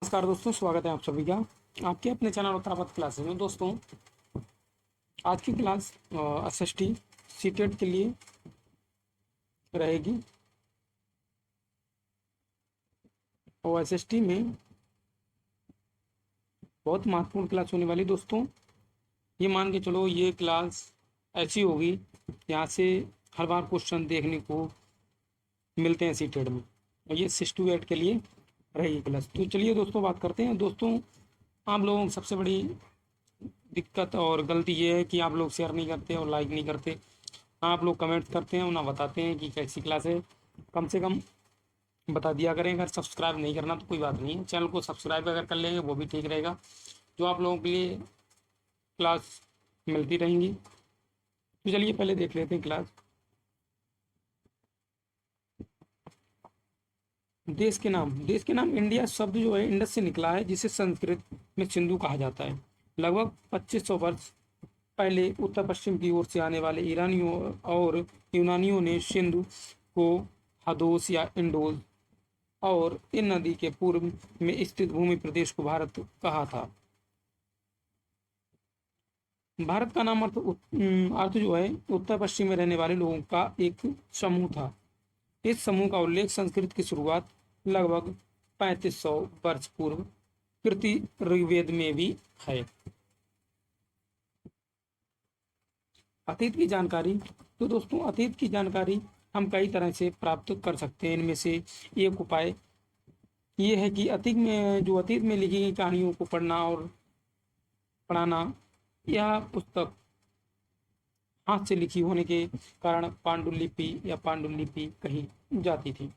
नमस्कार दोस्तों, स्वागत है आप सभी का आपके अपने चैनल उत्तरापद क्लासेस में। दोस्तों, आज की क्लास एसएसटी सीटेट के लिए रहेगी और एसएसटी में बहुत महत्वपूर्ण क्लास होने वाली। दोस्तों, ये मान के चलो, ये क्लास ऐसी होगी, यहाँ से हर बार क्वेश्चन देखने को मिलते हैं सीटेट में, और ये 6 to 8 के लिए रहेगी क्लास। तो चलिए दोस्तों, बात करते हैं। दोस्तों, आप लोगों की सबसे बड़ी दिक्कत और गलती ये है कि आप लोग शेयर नहीं करते और लाइक नहीं करते। आप लोग कमेंट करते हैं और ना बताते हैं कि कैसी क्लास है। कम से कम बता दिया करें। अगर सब्सक्राइब नहीं करना तो कोई बात नहीं है, चैनल को सब्सक्राइब अगर कर लेंगे वो भी ठीक रहेगा, जो आप लोगों के लिए क्लास मिलती रहेंगी। तो चलिए पहले देख लेते हैं क्लास। देश के नाम इंडिया शब्द जो है इंडस से निकला है, जिसे संस्कृत में सिंधु कहा जाता है। लगभग 2500 वर्ष पहले उत्तर पश्चिम की ओर से आने वाले ईरानियों और यूनानियों ने सिंधु को हदोस या इंडोज और इन नदी के पूर्व में स्थित भूमि प्रदेश को भारत कहा था। भारत का नाम अर्थ जो है उत्तर पश्चिम में रहने वाले लोगों का एक समूह था। इस समूह का उल्लेख संस्कृत की शुरुआत लगभग 3500 वर्ष पूर्व कृति ऋग्वेद में भी है। अतीत की जानकारी। तो दोस्तों, अतीत की जानकारी हम कई तरह से प्राप्त कर सकते हैं। इनमें से एक उपाय ये है कि अतीत में लिखी गई कहानियों को पढ़ना और पढ़ाना। यह पुस्तक हाथ से लिखी होने के कारण पांडुलिपि कही जाती थी।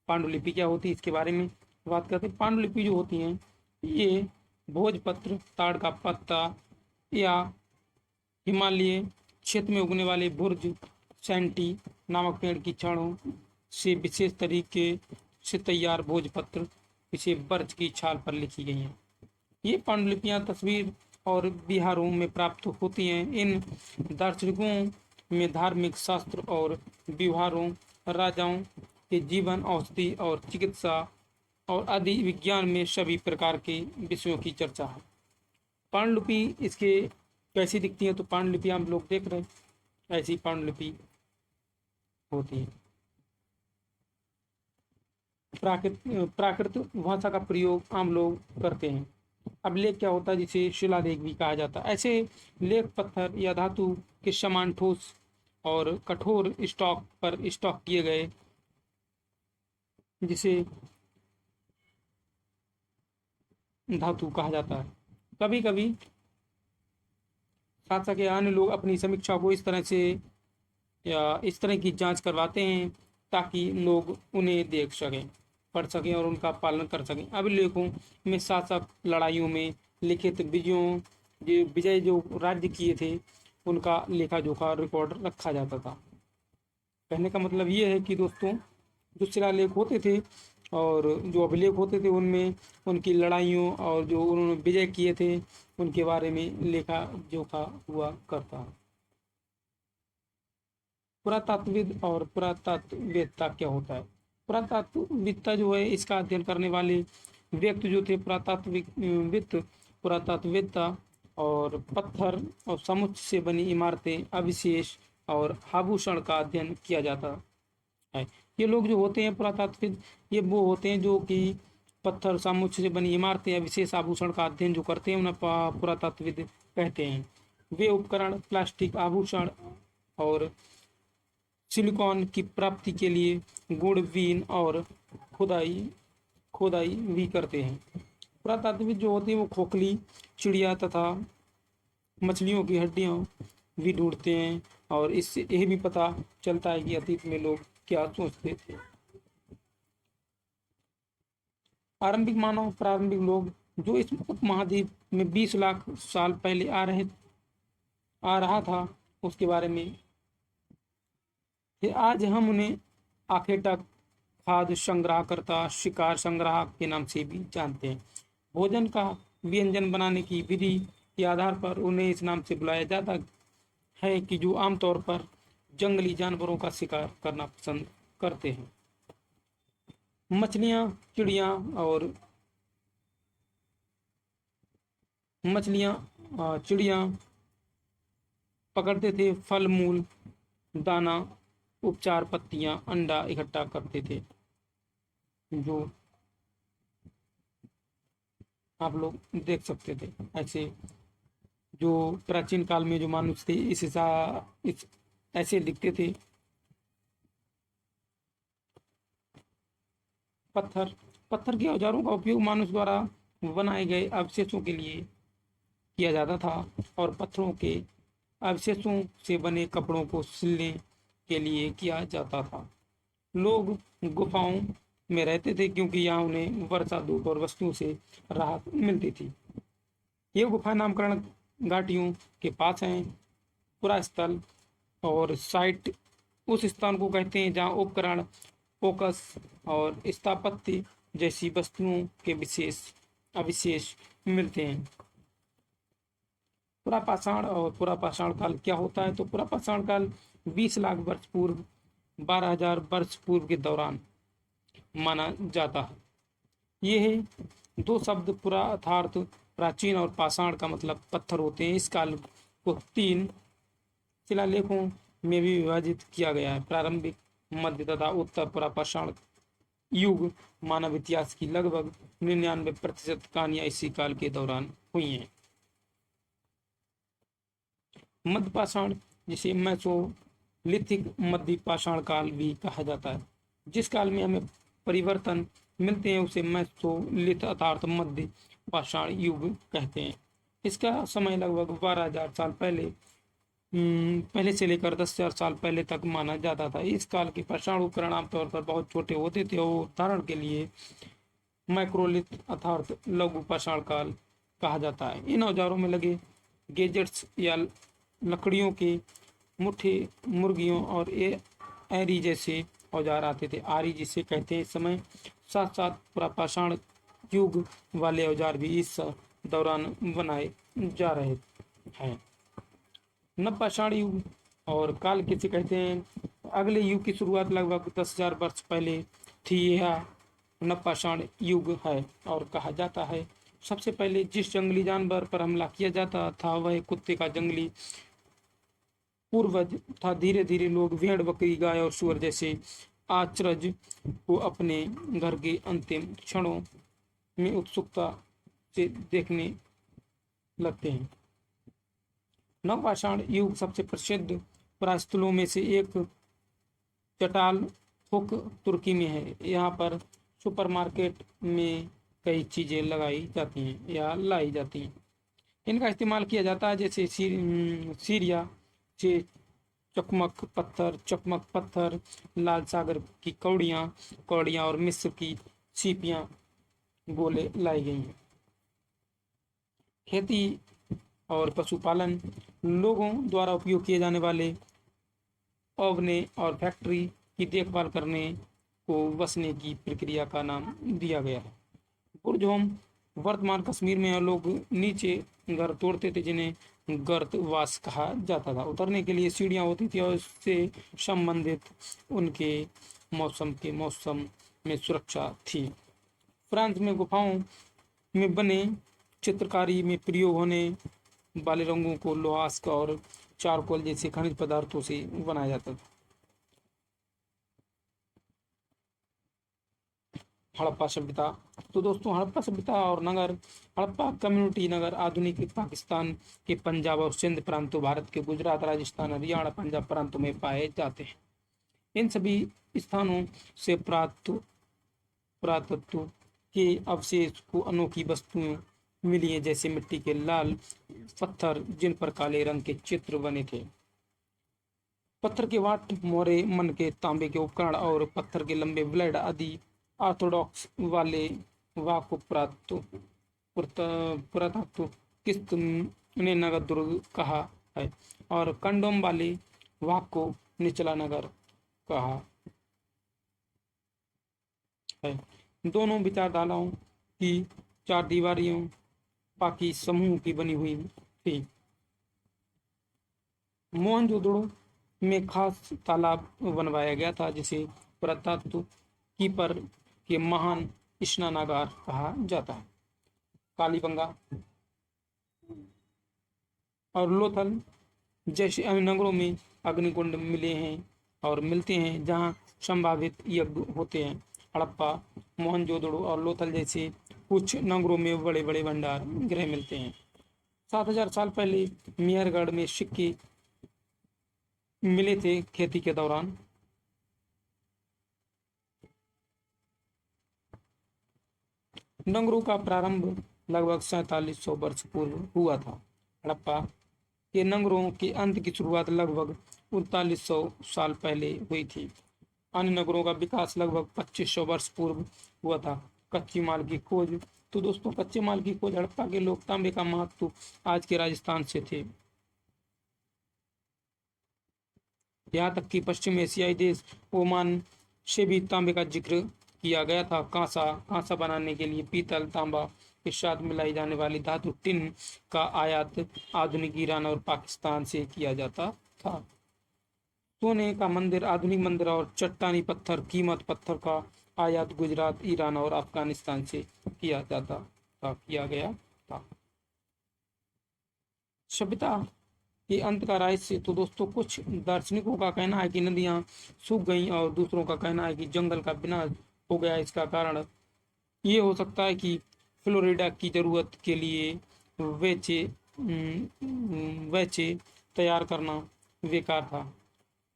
पांडुलिपि क्या होती है, इसके बारे में बात करते हैं। पांडुलिपि जो होती हैं, ये भोजपत्र, ताड़ का पत्ता या हिमालय क्षेत्र में उगने वाले बुर्ज सैंटी नामक पेड़ की छड़ों से विशेष तरीके से तैयार भोजपत्र इसे बर्च की छाल पर लिखी गई हैं। ये पांडुलिपियां तस्वीर और बिहारों में प्राप्त होती हैं। इन दार्शनिकों में धार्मिक शास्त्र और व्यवहारों, राजाओं के जीवन, औषधि और चिकित्सा और आदि विज्ञान में सभी प्रकार के विषयों की चर्चा है। पांडुलिपि इसके कैसी दिखती है, तो पांडुलिपि हम लोग देख रहे हैं, ऐसी पांडुलिपि होती है। प्राकृत भाषा का प्रयोग आम लोग करते हैं। अब लेख क्या होता है, जिसे शिलालेख भी कहा जाता है। ऐसे लेख पत्थर या धातु के समान ठोस और कठोर स्टॉक पर स्टॉक किए गए, जिसे धातु कहा जाता है। कभी कभी शासक या अन्य लोग अपनी समीक्षा को इस तरह से या इस तरह की जांच करवाते हैं ताकि लोग उन्हें देख सकें, पढ़ सकें और उनका पालन कर सकें। अभिलेखों में शासक लड़ाइयों में लिखित विजय जो राज्य किए थे, उनका लेखा जोखा रिकॉर्ड रखा जाता था। कहने का मतलब ये है कि दोस्तों, जो शिलालेख होते थे और जो अभिलेख होते थे, उनमें उनकी लड़ाइयों और जो उन्होंने विजय किए थे उनके बारे में लेखा जोखा हुआ करता है। पुरातत्वविद और पुरातत्ववेत्ता क्या होता है? पुरातत्ववेत्ता जो है, इसका अध्ययन करने वाले व्यक्ति जो थे पुरातत्वविद, पुरातत्ववेत्ता, और पत्थर और समुच्चय से बनी इमारतें, अवशेष और आभूषण का अध्ययन किया जाता है। ये लोग जो होते हैं पुरातत्वविद, ये वो होते हैं जो कि पत्थर समुच्चय से बनी इमारतें या विशेष आभूषण का अध्ययन जो करते हैं, उन्हें पुरातत्वविद कहते हैं। वे उपकरण, प्लास्टिक, आभूषण और सिलिकॉन की प्राप्ति के लिए गुणवीन और खोदाई भी करते हैं। पुरातत्वविद जो होते हैं वो खोखली चिड़िया तथा मछलियों की हड्डियां भी ढूंढते हैं, और इससे यह भी पता चलता है कि अतीत में लोग क्या सोचते थे। आरंभिक मानव, प्रारंभिक लोग जो इस उपमहाद्वीप में 20 लाख साल पहले आ रहा था, उसके बारे में आज हम उन्हें आखेटक, खाद्य संग्रहकर्ता, शिकार संग्राहक के नाम से भी जानते हैं। भोजन का व्यंजन बनाने की विधि के आधार पर उन्हें इस नाम से बुलाया जाता है कि जो आमतौर पर जंगली जानवरों का शिकार करना पसंद करते हैं। मछलियाँ, चिड़िया और मछलियाँ, चिड़ियाँ पकड़ते थे, फल मूल दाना, उपचार, पत्तियाँ, अंडा इकट्ठा करते थे। जो आप लोग देख सकते थे ऐसे, जो प्राचीन काल में जो मनुष्य थे इस ऐसे दिखते थे। पत्थर पत्थर के औजारों का उपयोग मनुष्य द्वारा बनाए गए अवशेषों के लिए किया जाता था और पत्थरों के अवशेषों से बने कपड़ों को सिलने के लिए किया जाता था। लोग गुफाओं में रहते थे क्योंकि यहाँ उन्हें वर्षा, धूप और वस्तुओं से राहत मिलती थी। ये गुफा नामकरण घाटियों के पास हैं। पूरा स्थल और साइट उस स्थान को कहते हैं जहाँ उपकरण, फोकस और स्थापत्य जैसी वस्तुओं के विशेष अविशेष मिलते हैं। पुरापाषाण और पुरापाषाण काल क्या होता है? तो पुरापाषाण काल 20 लाख वर्ष पूर्व, 12,000 वर्ष पूर्व के दौरान माना जाता है। ये दो शब्द पुरा अर्थात प्राचीन और पाषाण का मतलब पत्थर होते हैं। इस काल को 3 शिलालेखों में भी विभाजित किया गया है। प्रारंभिक, मध्य तथा उत्तर पुरापाषाण युग। मानव इतिहास की लगभग 99% कहानियां इसी काल के दौरान हुई हैं। मध्य पाषाण, जिसे मेसोलिथिक मध्य पाषाण काल भी कहा जाता है, जिस काल में हमें परिवर्तन मिलते हैं उसे मेसोलिथ अर्थात मध्य पाषाण युग कहते हैं। इसका समय लगभग 12,000 साल पहले से लेकर 10,000 साल पहले तक माना जाता था। इस काल के पाषाण उपकरण आमतौर पर बहुत छोटे होते थे और उदाहरण के लिए माइक्रोलिथ अर्थात लघु पाषाण काल कहा जाता है। इन औजारों में लगे गैजेट्स या लकड़ियों के मुट्ठे, मुर्गियों और एरी जैसे औजार आते थे। आरी जिसे कहते हैं। इस समय साथ साथ पुरापाषाण युग वाले औजार भी इस दौरान बनाए जा रहे हैं। नवपाषाण युग और काल किसे कहते हैं? अगले युग की शुरुआत लगभग 10,000 वर्ष पहले थी। यह नवपाषाण युग है और कहा जाता है। सबसे पहले जिस जंगली जानवर पर हमला किया जाता था वह कुत्ते का जंगली पूर्वज था। धीरे धीरे लोग भेड़, बकरी, गाय और सुअर जैसे आचरज को अपने घर के अंतिम क्षणों में उत्सुकता से देखने लगते हैं। नवपाषाण युग सबसे प्रसिद्ध परास्थलों में से एक चटाल हुक तुर्की में है। यहाँ पर सुपरमार्केट में कई चीजें लगाई जाती हैं या लाई जाती हैं। इनका इस्तेमाल किया जाता है जैसे सीरिया से चकमक पत्थर, लाल सागर की कौड़ियाँ और मिस्र की सीपियाँ गोले लाई गई हैं। खेती और पशुपालन, लोगों द्वारा उपयोग किए जाने वाले ओवने और फैक्ट्री की देखभाल करने को वसने की प्रक्रिया का नाम दिया गया है। बुर्ज होम वर्तमान कश्मीर में लोग नीचे घर तोड़ते थे जिन्हें गर्तवास कहा जाता था। उतरने के लिए सीढ़ियाँ होती थी और उससे संबंधित उनके मौसम में सुरक्षा थी। फ्रांस में गुफाओं में बने चित्रकारी में प्रयोग होने वाले रंगों को लोहास्क और चारकोल जैसे खनिज पदार्थों से बनाया जाता था। हड़प्पा सभ्यता। तो दोस्तों हड़प्पा सभ्यता और नगर, हड़प्पा कम्युनिटी नगर आधुनिक पाकिस्तान के पंजाब और सिंध प्रांतों, भारत के गुजरात, राजस्थान, हरियाणा, पंजाब प्रांतों में पाए जाते हैं। इन सभी स्थानों से पुरातत्व के अवशेष को अनोखी वस्तुएं मिली है जैसे मिट्टी के लाल पत्थर जिन पर काले रंग के चित्र बने थे, पत्थर के वाट, मोहरे, मन के तांबे के उपकरण और पत्थर के लंबे ब्लेड आदि। ऑर्थोडॉक्स वाले वाक को पुरातत्व किस्त ने नगर दुर्ग कहा है और कंडोम वाले वाक को निचला नगर कहा है। दोनों विचारधाराओं की चार दीवारियों पाकी समूह की बनी हुई थी। मोहनजोदड़ो में खास तालाब बनवाया गया था जिसे पुरातत्व कीपर के महान स्नानागार कहा जाता है। कालीबंगा और लोथल जैसे अन्य नगरों में अग्निकुंड मिले हैं और मिलते हैं जहां संभावित यज्ञ होते हैं। हड़प्पा, मोहनजोदड़ो और लोथल जैसे कुछ नगरों में बड़े बड़े भंडार गृह मिलते हैं। 7,000 साल पहले मेहरगढ़ में सिक्के मिले थे खेती के दौरान। नगरों का प्रारंभ लगभग 4700 वर्ष पूर्व हुआ था। हड़प्पा के नगरों के अंत की शुरुआत लगभग 3900 साल पहले हुई थी। अन्य नगरों का विकास लगभग 2500 वर्ष पूर्व हुआ था। कच्ची माल की खोज। तो दोस्तों, कच्चे माल की खोज हड़प्पा के लोग तांबे का महत्व आज के राजस्थान से थे। यहाँ तक कि पश्चिम एशियाई देश ओमान से भी तांबे का जिक्र किया गया था। कांसा बनाने के लिए पीतल, तांबा के साथ मिलाई जाने वाली धातु टिन का आयात आधुनिक ईरान और पाकिस्तान से किया जाता था। सोने का मंदिर, आधुनिक मंदिर और चट्टानी पत्थर, कीमत पत्थर का आयात गुजरात, ईरान और अफगानिस्तान से किया गया था। सभ्यता के अंत का रहस्य। तो दोस्तों, कुछ दार्शनिकों का कहना है कि नदियां सूख गईं और दूसरों का कहना है कि जंगल का विनाश हो गया। इसका कारण ये हो सकता है कि फ्लोरिडा की जरूरत के लिए वेचे वेचे तैयार करना बेकार था।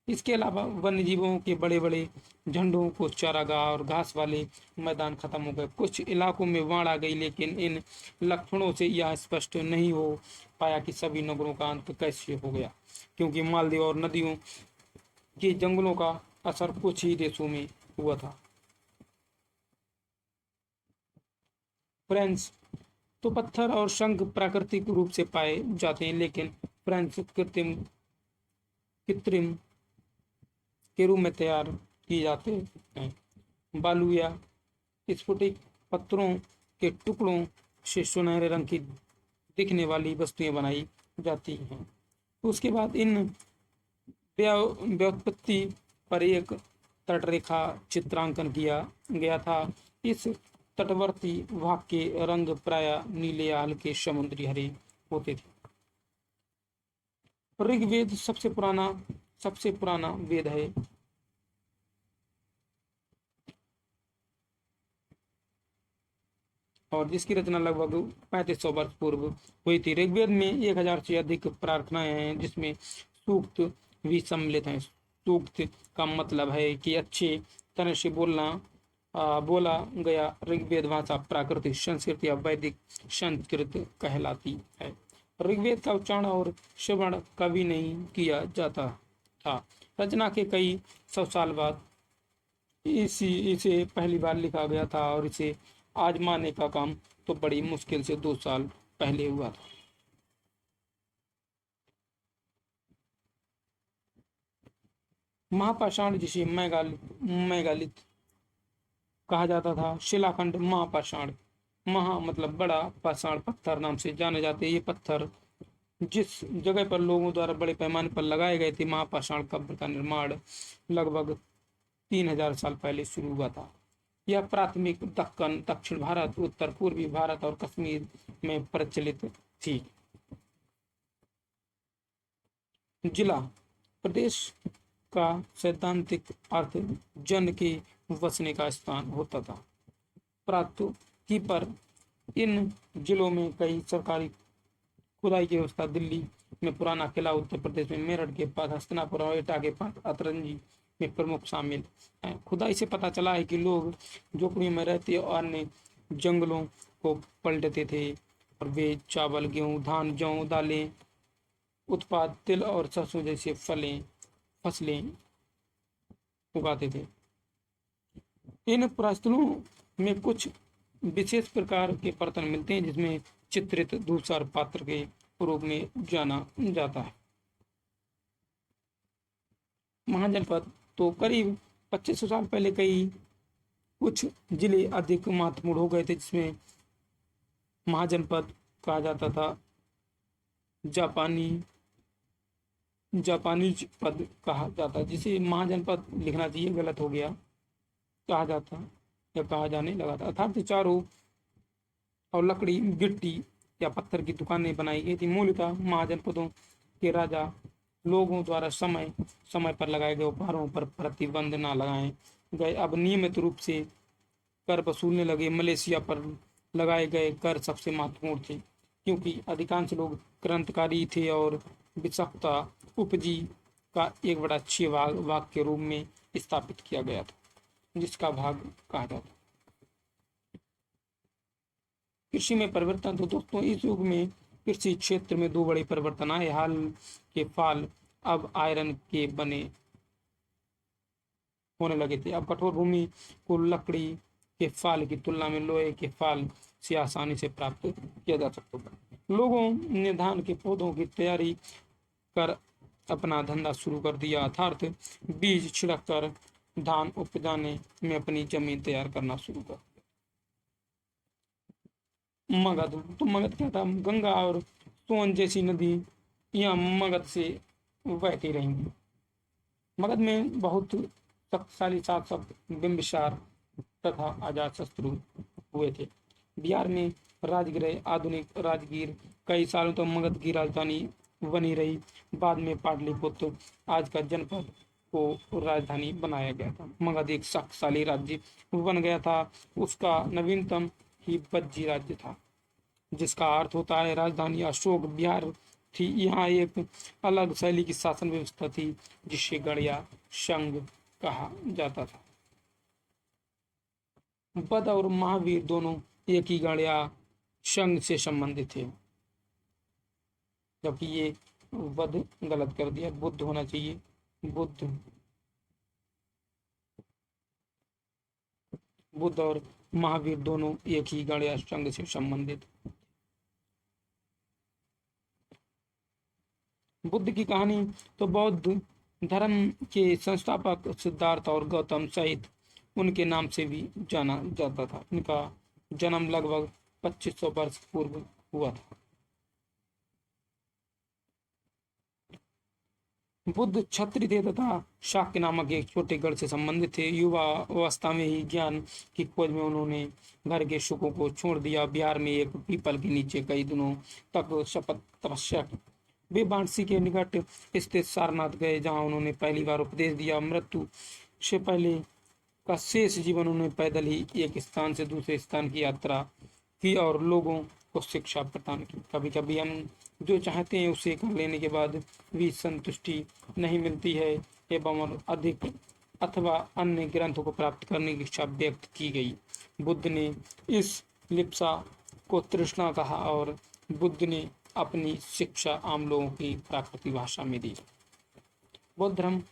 इसके अलावा वन्य जीवों के बड़े बड़े झंडों को चारागाह और घास वाले मैदान खत्म हो गए। कुछ इलाकों में बाढ़ आ गई, लेकिन इन लक्षणों से यह स्पष्ट नहीं हो पाया कि सभी नगरों का अंत कैसे हो गया, क्योंकि मालदीव और नदियों के जंगलों का असर कुछ ही देशों में हुआ था। फ्रेंच। तो पत्थर और शंख प्राकृतिक रूप से पाए जाते हैं, लेकिन फ्रेंच कृत्रिम के रूप में तैयार किए जाते हैं। बालू या स्फटिक पत्थरों के टुकड़ों से सुनहरे रंग की दिखने वाली वस्तुएं बनाई जाती हैं। उसके बाद इन व्युत्पत्ति पर एक तटरेखा चित्रांकन किया गया था। इस तटवर्ती भाग के रंग प्रायः नीले या हल्के समुद्री हरे होते थे। ऋग्वेद सबसे पुराना वेद है। और जिसकी रचना लगभग 3500 वर्ष पूर्व हुई थी। ऋग्वेद में 1000 से अधिक प्रार्थनाएं हैं, जिसमें सूक्त भी सम्मिलित हैं। सूक्त का मतलब है कि अच्छे तरह से बोला गया। ऋग्वेद भाषा प्राकृतिक संस्कृत या वैदिक संस्कृत कहलाती है। ऋग्वेद का उच्चारण और श्रवण कभी नहीं किया जाता था। रचना के कई सौ साल बाद इसे पहली बार लिखा गया था और इसे आजमाने का काम तो बड़ी मुश्किल से 2 साल पहले हुआ था। महापाषाण, जिसे मेगालिथ कहा जाता था, शिलाखंड महापाषाण। महा मतलब बड़ा, पाषाण पत्थर नाम से जाने जाते। ये पत्थर जिस जगह पर लोगों द्वारा बड़े पैमाने पर लगाए गए थे, महापाषाण कब्र का निर्माण लगभग 3000 साल पहले शुरू हुआ था। यह प्राथमिक दक्कन, दक्षिण भारत, उत्तर पूर्वी भारत और कश्मीर में प्रचलित थी। जिला प्रदेश का सैद्धांतिक अर्थ जन के वसने का स्थान होता था। प्राप्ति पर इन जिलों में कई सरकारी खुदाई की व्यवस्था। दिल्ली में पुराना किला, उत्तर प्रदेश में मेरठ के पास हस्तिनापुर और एटा के पास अतरंजी में प्रमुख शामिल हैं। खुदाई से पता चला है कि लोग झोपड़ियों में रहते और अन्य जंगलों को पलटते थे और वे चावल, गेहूं, धान, जौ, दालें उत्पाद, तिल और सरसों जैसे फसलें उगाते थे। इन पुरास्थलों में कुछ विशेष प्रकार के बर्तन मिलते हैं, जिसमें चित्रित धूसर पात्र के रूप में जाना जाता है। महाजनपद। तो करीब 2500 साल पहले कुछ जिले अधिक महत्वपूर्ण हो गए थे, जिसमें महाजनपद कहा जाता था। जापानीज पद कहा जाता, जिसे महाजनपद लिखना चाहिए, गलत हो गया, कहा जाता या कहा जाने लगा था। अर्थात चारों और लकड़ी, गिट्टी या पत्थर की दुकानें बनाई गई थी। मूलतः महाजनपदों के राजा लोगों द्वारा समय समय पर लगाए गए उपहारों पर प्रतिबंध न लगाए गए, अब नियमित रूप से कर वसूलने लगे। मलेशिया पर लगाए गए कर सबसे महत्वपूर्ण थे, क्योंकि अधिकांश लोग क्रांतिकारी थे और विषमता उपजी का एक बड़ा अच्छे भाग के रूप में स्थापित किया गया था, जिसका भाग कहा जाता है। कृषि में परिवर्तन। तो दोस्तों इस युग में कृषि क्षेत्र में दो बड़े परिवर्तन आए। हाल के फाल अब आयरन के बने होने लगे थे। अब कठोर भूमि को लकड़ी के फाल की तुलना में लोहे के फाल से आसानी से प्राप्त किया जा सकता था। लोगों ने धान के पौधों की तैयारी कर अपना धंधा शुरू कर दिया, अर्थात बीज छिड़क कर धान उपजाने में अपनी जमीन तैयार करना शुरू कर। मगध। तो मगध क्या था? गंगा और सोन जैसी नदी यहाँ मगध से बहती रहेंगी। मगध में बहुत शक्तिशाली शासक बिंबिसार तथा अजातशत्रु हुए थे। बिहार में राजगृह आधुनिक राजगीर कई सालों तक मगध की राजधानी बनी रही। बाद में पाटलिपुत्र आज का जनपद को राजधानी बनाया गया था। मगध एक शक्तिशाली राज्य बन गया था। उसका नवीनतम ही बज्जी राज्य था, जिसका अर्थ होता है राजधानी। अशोक बिहार थी। यहाँ एक अलग शैली की शासन व्यवस्था थी, जिसे गड़िया संघ कहा जाता था। बुद्ध और महावीर दोनों एक ही गड़िया संघ से संबंधित थे, जबकि ये बुद्ध गलत कर दिया, बुद्ध होना चाहिए। बुद्ध और महावीर दोनों एक ही गड़िया संघ से संबंधित। बुद्ध की कहानी। तो बौद्ध धर्म के संस्थापक सिद्धार्थ और गौतम सहित उनके नाम से भी जाना जाता था। इनका जन्म लगभग 2500 वर्ष पूर्व हुआ था। बुद्ध क्षत्रिय थे तथा शाक्य नामक एक छोटे गढ़ से संबंधित थे। युवा अवस्था में ही ज्ञान की खोज में उन्होंने घर के सुखों को छोड़ दिया। बिहार में एक पीपल के नीचे कई दिनों तक शपथ तपस्या की। वे वाराणसी के निकट स्थित सारनाथ गए, जहां उन्होंने पहली बार उपदेश दिया। मृत्यु से पहले का शेष जीवन उन्होंने पैदल ही एक स्थान से दूसरे स्थान की यात्रा की और लोगों को शिक्षा प्रदान की। कभी कभी हम जो चाहते हैं उसे कर लेने के बाद भी संतुष्टि नहीं मिलती है एवं और अधिक अथवा अन्य ग्रंथों को प्राप्त करने की इच्छा व्यक्त की गई। बुद्ध ने इस लिप्सा को तृष्णा कहा और बुद्ध ने अपनी शिक्षा आम लोगों की प्राकृतिक भाषा में दी। बौद्ध धर्म